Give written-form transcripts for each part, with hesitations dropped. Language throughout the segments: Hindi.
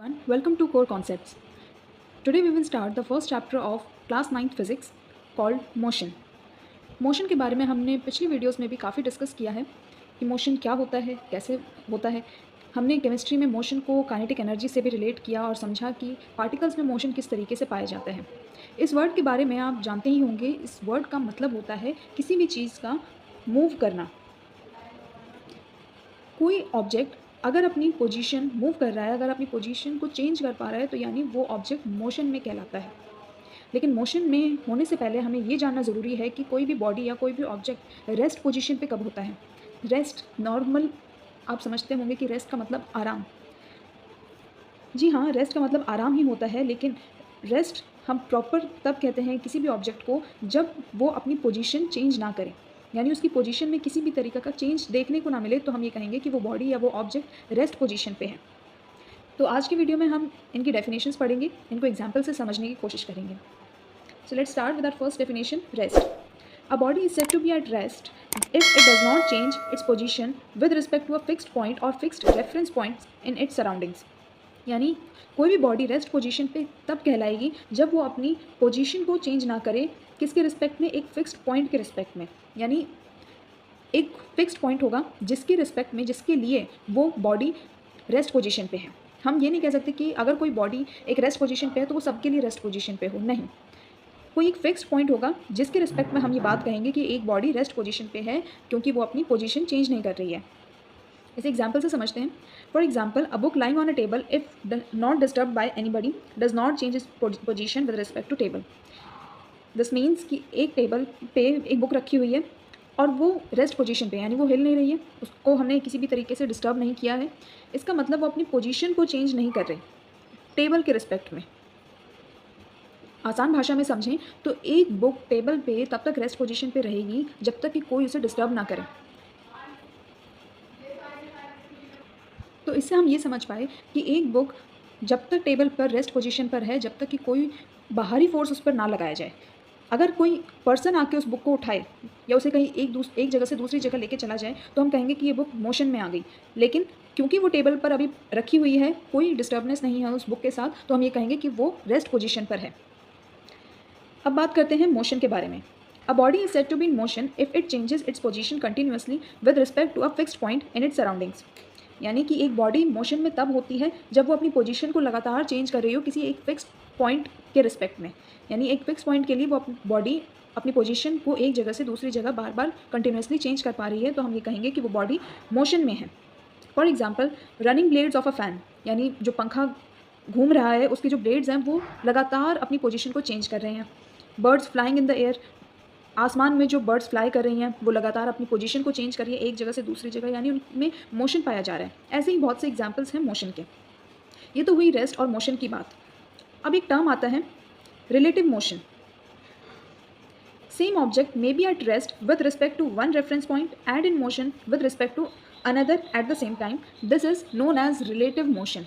Welcome to Core Concepts. Today we will start the first chapter of class 9th physics called motion. Motion के बारे में हमने पिछली वीडियोस में भी काफ़ी डिस्कस किया है कि मोशन क्या होता है, कैसे होता है। हमने केमिस्ट्री में मोशन को काइनेटिक एनर्जी से भी रिलेट किया और समझा कि पार्टिकल्स में मोशन किस तरीके से पाया जाता है। इस वर्ड के बारे में आप जानते ही होंगे। इस वर्ड का मतलब होता है किसी भी चीज़ का मूव करना। कोई ऑब्जेक्ट अगर अपनी पोजीशन मूव कर रहा है, अगर अपनी पोजीशन को चेंज कर पा रहा है, तो यानी वो ऑब्जेक्ट मोशन में कहलाता है। लेकिन मोशन में होने से पहले हमें ये जानना ज़रूरी है कि कोई भी बॉडी या कोई भी ऑब्जेक्ट रेस्ट पोजीशन पे कब होता है। रेस्ट नॉर्मल आप समझते होंगे कि रेस्ट का मतलब आराम। जी हाँ, रेस्ट का मतलब आराम ही होता है, लेकिन रेस्ट हम प्रॉपर तब कहते हैं किसी भी ऑब्जेक्ट को जब वो अपनी पोजीशन चेंज ना करे, यानी उसकी पोजीशन में किसी भी तरीके का चेंज देखने को ना मिले, तो हम ये कहेंगे कि वो बॉडी या वो ऑब्जेक्ट रेस्ट पोजीशन पे है। तो आज की वीडियो में हम इनकी डेफिनेशंस पढ़ेंगे, इनको एग्जाम्पल से समझने की कोशिश करेंगे। So let's start with our first definition, rest. A body is said to be at rest if it does not change its position with respect to a fixed point or fixed reference points in its surroundings। यानी कोई भी बॉडी रेस्ट पोजीशन पे तब कहलाएगी जब वो अपनी पोजीशन को चेंज ना करे, किसके रिस्पेक्ट में, एक फिक्स्ड पॉइंट के रिस्पेक्ट में। यानी एक फिक्स्ड पॉइंट होगा जिसके रिस्पेक्ट में, जिसके लिए वो बॉडी रेस्ट पोजीशन पे है। हम ये नहीं कह सकते कि अगर कोई बॉडी एक रेस्ट पोजीशन पे है तो वो सबके लिए रेस्ट पोजीशन पे हो, नहीं। कोई एक फिक्स्ड पॉइंट होगा जिसके रिस्पेक्ट में हम ये बात कहेंगे कि एक बॉडी रेस्ट पोजीशन पे है, क्योंकि वो अपनी पोजीशन चेंज नहीं कर रही है। इसे एग्जाम्पल से समझते हैं। For example, a book lying on a table if not disturb by anybody does not change its position with respect to table. This means कि एक टेबल पे एक बुक रखी हुई है और वो रेस्ट पोजीशन पे, यानी वो हिल नहीं रही है, उसको हमने किसी भी तरीके से डिस्टर्ब नहीं किया है। इसका मतलब वो अपनी पोजीशन को चेंज नहीं कर रही टेबल के रिस्पेक्ट में। आसान भाषा में समझें तो एक बुक टेबल पे तब तक रेस्ट पोजीशन पे रहेगी जब तक कि कोई उसे डिस्टर्ब ना करे। तो इससे हम ये समझ पाए कि एक बुक जब तक टेबल पर रेस्ट पोजीशन पर है, जब तक कि कोई बाहरी फोर्स उस पर ना लगाया जाए। अगर कोई पर्सन आके उस बुक को उठाए या उसे कहीं एक जगह से दूसरी जगह लेके चला जाए, तो हम कहेंगे कि ये बुक मोशन में आ गई। लेकिन क्योंकि वो टेबल पर अभी रखी हुई है, कोई डिस्टर्बनेस नहीं है उस बुक के साथ, तो हम ये कहेंगे कि वो रेस्ट पोजीशन पर है। अब बात करते हैं मोशन के बारे में। A body is said to be in motion if it changes its position continuously with respect to a fixed point in its surroundings. यानी कि एक बॉडी मोशन में तब होती है जब वो अपनी पोजीशन को लगातार चेंज कर रही हो किसी एक फिक्स्ड पॉइंट के रिस्पेक्ट में। यानी एक फिक्स पॉइंट के लिए वो बॉडी अपनी पोजीशन को एक जगह से दूसरी जगह बार बार कंटिन्यूअसली चेंज कर पा रही है, तो हम ये कहेंगे कि वो बॉडी मोशन में है। For example, running blades of a fan, यानी जो पंखा घूम रहा है उसके जो ब्लेड्स हैं वो लगातार अपनी पोजीशन को चेंज कर रहे हैं। Birds flying in the air, आसमान में जो बर्ड्स फ्लाई कर रही हैं वो लगातार अपनी पोजीशन को चेंज कर रही है एक जगह से दूसरी जगह, यानी उनमें मोशन पाया जा रहा है। ऐसे ही बहुत से एग्जाम्पल्स हैं मोशन के। ये तो हुई रेस्ट और मोशन की बात। अब एक टर्म आता है relative motion. Same object may be at rest with respect to one reference point and in motion with respect to another at the same time. This is known as relative motion.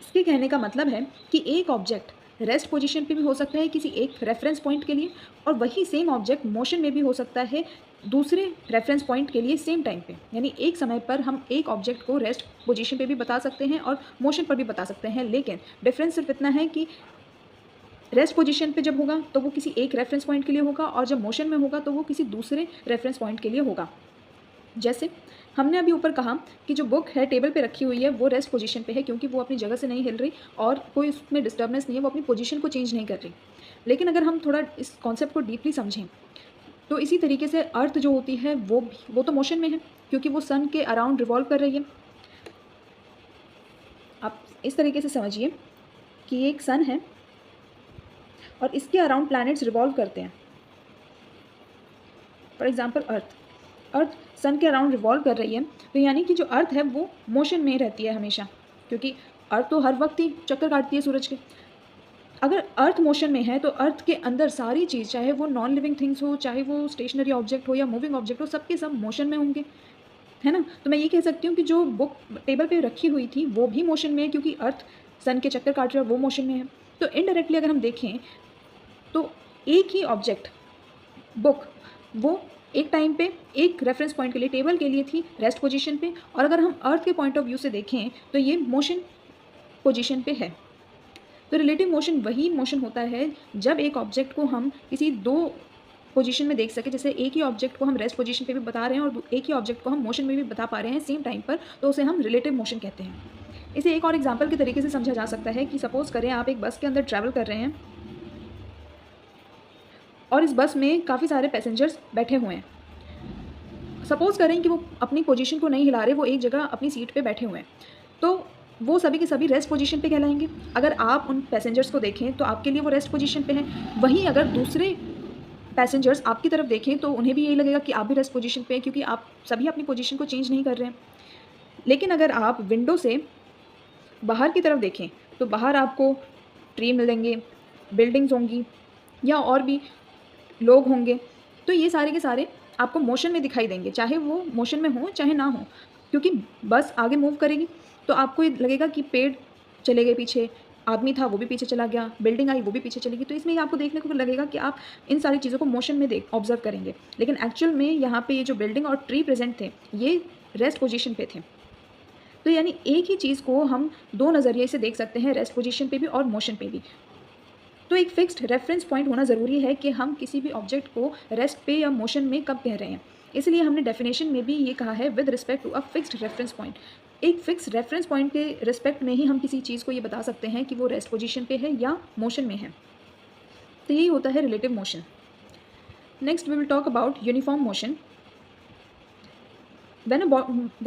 इसके कहने का मतलब है कि एक ऑब्जेक्ट रेस्ट पोजीशन पे भी हो सकता है किसी एक रेफरेंस पॉइंट के लिए, और वही सेम ऑब्जेक्ट मोशन में भी हो सकता है दूसरे रेफरेंस पॉइंट के लिए सेम टाइम पे। यानी एक समय पर हम एक ऑब्जेक्ट को रेस्ट पोजीशन पे भी बता सकते हैं और मोशन पर भी बता सकते हैं, लेकिन डिफरेंस सिर्फ इतना है कि रेस्ट पोजीशन पे जब होगा तो वो किसी एक रेफरेंस पॉइंट के लिए होगा, और जब मोशन में होगा तो वो किसी दूसरे रेफरेंस पॉइंट के लिए होगा। जैसे हमने अभी ऊपर कहा कि जो बुक है टेबल पे रखी हुई है वो रेस्ट पोजीशन पे है, क्योंकि वो अपनी जगह से नहीं हिल रही और कोई उसमें डिस्टर्बनेस नहीं है, वो अपनी पोजीशन को चेंज नहीं कर रही। लेकिन अगर हम थोड़ा इस कॉन्सेप्ट को डीपली समझें तो इसी तरीके से अर्थ जो होती है वो तो मोशन में है, क्योंकि वो सन के अराउंड रिवॉल्व कर रही है। आप इस तरीके से समझिए कि एक सन है और इसके अराउंड प्लैनेट्स रिवॉल्व करते हैं। फॉर एग्जाम्पल, अर्थ सन के अराउंड रिवॉल्व कर रही है, तो यानी कि जो अर्थ है वो मोशन में रहती है हमेशा, क्योंकि अर्थ तो हर वक्त ही चक्कर काटती है सूरज के। अगर अर्थ मोशन में है तो अर्थ के अंदर सारी चीज़, चाहे वो नॉन लिविंग थिंग्स हो, चाहे वो स्टेशनरी ऑब्जेक्ट हो या मूविंग ऑब्जेक्ट हो, सबके सब मोशन में होंगे, है ना। तो मैं ये कह सकती हूँ कि जो बुक टेबल पे रखी हुई थी वो भी मोशन में है, क्योंकि अर्थ सन के चक्कर काट रहा है, वो मोशन में है। तो इनडायरेक्टली अगर हम देखें तो एक ही ऑब्जेक्ट बुक वो एक टाइम पे एक रेफरेंस पॉइंट के लिए, टेबल के लिए थी रेस्ट पोजीशन पे, और अगर हम अर्थ के पॉइंट ऑफ व्यू से देखें तो ये मोशन पोजीशन पे है। तो रिलेटिव मोशन वही मोशन होता है जब एक ऑब्जेक्ट को हम किसी दो पोजीशन में देख सके, जैसे एक ही ऑब्जेक्ट को हम रेस्ट पोजीशन पे भी बता रहे हैं और एक ही ऑब्जेक्ट को हम मोशन में भी बता पा रहे हैं सेम टाइम पर, तो उसे हम रिलेटिव मोशन कहते हैं। इसे एक और एग्जांपल के तरीके से समझा जा सकता है कि सपोज़ करें आप एक बस के अंदर ट्रैवल कर रहे हैं और इस बस में काफ़ी सारे पैसेंजर्स बैठे हुए हैं। सपोज़ करें कि वो अपनी पोजीशन को नहीं हिला रहे, वो एक जगह अपनी सीट पे बैठे हुए हैं, तो वो सभी के सभी रेस्ट पोजीशन पे कहलाएंगे। अगर आप उन पैसेंजर्स को देखें तो आपके लिए वो रेस्ट पोजीशन पे हैं। वहीं अगर दूसरे पैसेंजर्स आपकी तरफ देखें तो उन्हें भी यही लगेगा कि आप भी रेस्ट पोजीशन पे हैं, क्योंकि आप सभी अपनी पोजीशन को चेंज नहीं कर रहे हैं। लेकिन अगर आप विंडो से बाहर की तरफ देखें तो बाहर आपको ट्री मिलेंगे, बिल्डिंग्स होंगी या और भी लोग होंगे, तो ये सारे के सारे आपको मोशन में दिखाई देंगे, चाहे वो मोशन में हो चाहे ना हो, क्योंकि बस आगे मूव करेगी तो आपको ये लगेगा कि पेड़ चले गए पीछे, आदमी था वो भी पीछे चला गया, बिल्डिंग आई वो भी पीछे चली गई। तो इसमें आपको देखने को लगेगा कि आप इन सारी चीज़ों को मोशन में देख ऑब्जर्व करेंगे, लेकिन एक्चुअल में यहाँ पे ये जो बिल्डिंग और ट्री प्रेजेंट थे ये रेस्ट पोजीशन पे थे। तो यानी एक ही चीज़ को हम दो नज़रिए से देख सकते हैं, रेस्ट पोजीशन पे भी और मोशन पे भी। तो एक फिक्स्ड रेफरेंस पॉइंट होना ज़रूरी है कि हम किसी भी ऑब्जेक्ट को रेस्ट पे या मोशन में कब कह रहे हैं। इसलिए हमने डेफिनेशन में भी ये कहा है with respect to a fixed reference point. एक फिक्स रेफरेंस पॉइंट के रिस्पेक्ट में ही हम किसी चीज़ को ये बता सकते हैं कि वो रेस्ट पोजीशन पे है या मोशन में है। तो यही होता है relative motion. Next we will talk about uniform motion. When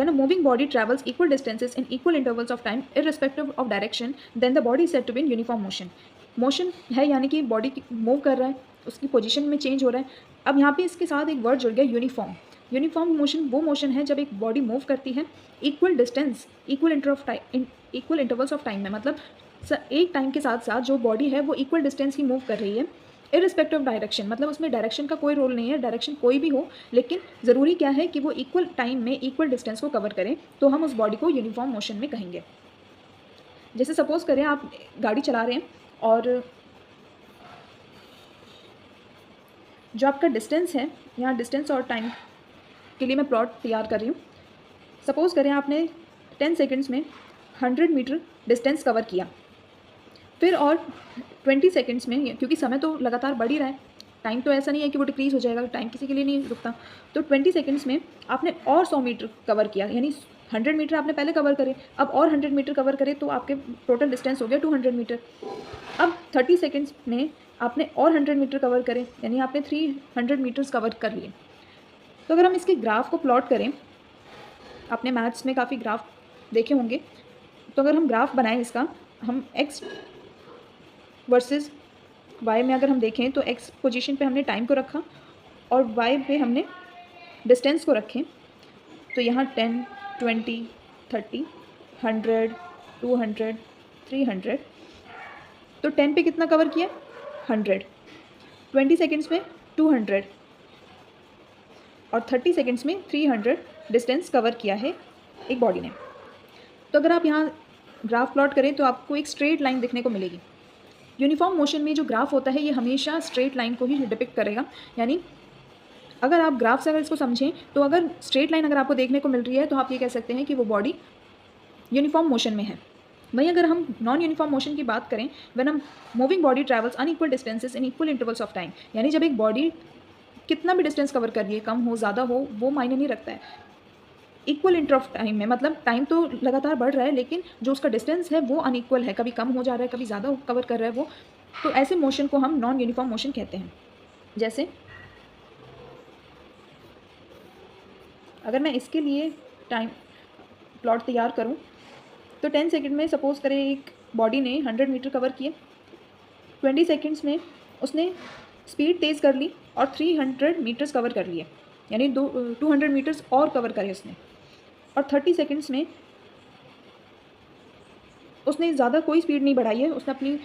a moving body travels equal distances in equal intervals of time, irrespective of direction, then the body is said to be in uniform motion. Motion है यानी कि बॉडी मूव कर रहा है, उसकी पोजीशन में चेंज हो रहा है। अब यहाँ पे इसके साथ एक वर्ड जुड़ गया यूनिफॉर्म। यूनिफॉर्म मोशन वो मोशन है जब एक बॉडी मूव करती है equal distance, equal intervals of time में, मतलब एक टाइम के साथ साथ जो बॉडी है वो इक्वल डिस्टेंस ही मूव कर रही है, इरिस्पेक्टिव ऑफ डायरेक्शन, मतलब उसमें डायरेक्शन का कोई रोल नहीं है, डायरेक्शन कोई भी हो, लेकिन ज़रूरी क्या है कि वो इक्वल टाइम में इक्वल डिस्टेंस को कवर करें, तो हम उस बॉडी को यूनिफॉर्म मोशन में कहेंगे। जैसे सपोज़ करें आप गाड़ी चला रहे हैं और जो आपका डिस्टेंस है, यहाँ डिस्टेंस और टाइम के लिए मैं प्लॉट तैयार कर रही हूँ। सपोज़ करें आपने 10 सेकंड्स में 100 मीटर डिस्टेंस कवर किया, फिर और 20 सेकंड्स में, क्योंकि समय तो लगातार बढ़ ही रहा है, टाइम तो ऐसा नहीं है कि वो डिक्रीज़ हो जाएगा, टाइम किसी के लिए नहीं रुकता, तो 20 सेकंड्स में आपने और 100 मीटर कवर किया, यानी 100 मीटर आपने पहले कवर करे, अब और 100 मीटर कवर करे तो आपके टोटल डिस्टेंस हो गया 200 मीटर। अब 30 सेकंड्स में आपने और 100 मीटर कवर करे, यानी आपने 300 मीटर्स कवर कर लिए। तो अगर हम इसके ग्राफ को प्लॉट करें, आपने मैथ्स में काफ़ी ग्राफ देखे होंगे, तो अगर हम ग्राफ बनाएं इसका, हम एक्स वर्सेस वाई में अगर हम देखें तो एक्स पोजीशन पे हमने टाइम को रखा और वाई पे हमने डिस्टेंस को रखें, तो यहाँ 10, 20, 30, 100, 200, 300, तो 10 पे कितना कवर किया 100, 20 सेकंड्स में 200 और 30 सेकंड्स में 300 डिस्टेंस कवर किया है एक बॉडी ने। तो अगर आप यहाँ ग्राफ प्लॉट करें तो आपको एक स्ट्रेट लाइन देखने को मिलेगी। यूनिफॉर्म मोशन में जो ग्राफ होता है ये हमेशा स्ट्रेट लाइन को ही डिपिक्ट करेगा, यानी अगर आप ग्राफ से अगर इसको समझें तो अगर स्ट्रेट लाइन अगर आपको देखने को मिल रही है तो आप ये कह सकते हैं कि वो बॉडी यूनिफॉर्म मोशन में है। वहीं अगर हम नॉन यूनिफॉर्म मोशन की बात करें, व्हेन हम moving body travels unequal distances in equal intervals of time, यानी जब एक बॉडी कितना भी डिस्टेंस कवर कर रही है, कम हो ज़्यादा हो वो मायने नहीं रखता है, इक्वल इंटर ऑफ टाइम में, मतलब टाइम तो लगातार बढ़ रहा है लेकिन जो उसका डिस्टेंस है वो अनइक्वल है, कभी कम हो जा रहा है कभी ज़्यादा कवर कर रहा है वो, तो ऐसे मोशन को हम नॉन यूनिफॉर्म मोशन कहते हैं। जैसे अगर मैं इसके लिए टाइम प्लॉट तैयार करूं तो 10 सेकंड में सपोज़ करें एक बॉडी ने 100 मीटर कवर किए, 20 सेकंड्स में उसने स्पीड तेज़ कर ली और 300 मीटर्स कवर कर लिए, यानी 200 मीटर्स और कवर करे उसने, और 30 सेकंड्स में उसने ज़्यादा कोई स्पीड नहीं बढ़ाई है, उसने अपनी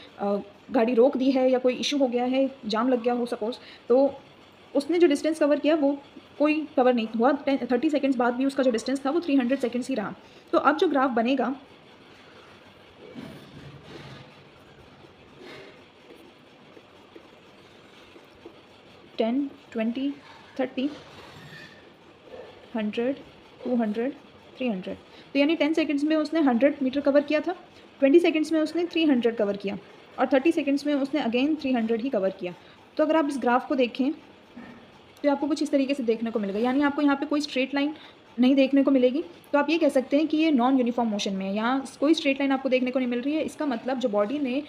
गाड़ी रोक दी है या कोई इशू हो गया है, जाम लग गया हो सपोज़, तो उसने जो डिस्टेंस कवर किया वो कोई कवर नहीं हुआ, 30 सेकंड्स बाद भी उसका जो डिस्टेंस था वो 300 सेकंड्स ही रहा। तो अब जो ग्राफ बनेगा टेन 20 30 100, 200, 300। तो यानी 10 सेकंड्स में उसने 100 मीटर कवर किया था, 20 सेकंड्स में उसने 300 कवर किया और 30 सेकंड्स में उसने अगेन 300 ही कवर किया। तो अगर आप इस ग्राफ को देखें तो आपको कुछ इस तरीके से देखने को मिलेगा, यानी आपको यहाँ पे कोई स्ट्रेट लाइन नहीं देखने को मिलेगी। तो आप ये कह सकते हैं कि ये नॉन यूनिफॉर्म मोशन में है, यहाँ कोई स्ट्रेट लाइन आपको देखने को नहीं मिल रही है। इसका मतलब जो बॉडी ने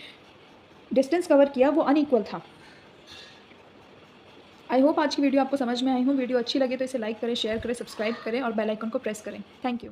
डिस्टेंस कवर किया वो अनइक्वल था। आई होप आज की वीडियो आपको समझ में आई हो। वीडियो अच्छी लगे तो इसे लाइक करें, शेयर करें, सब्सक्राइब करें और बेल आइकन को प्रेस करें। Thank you.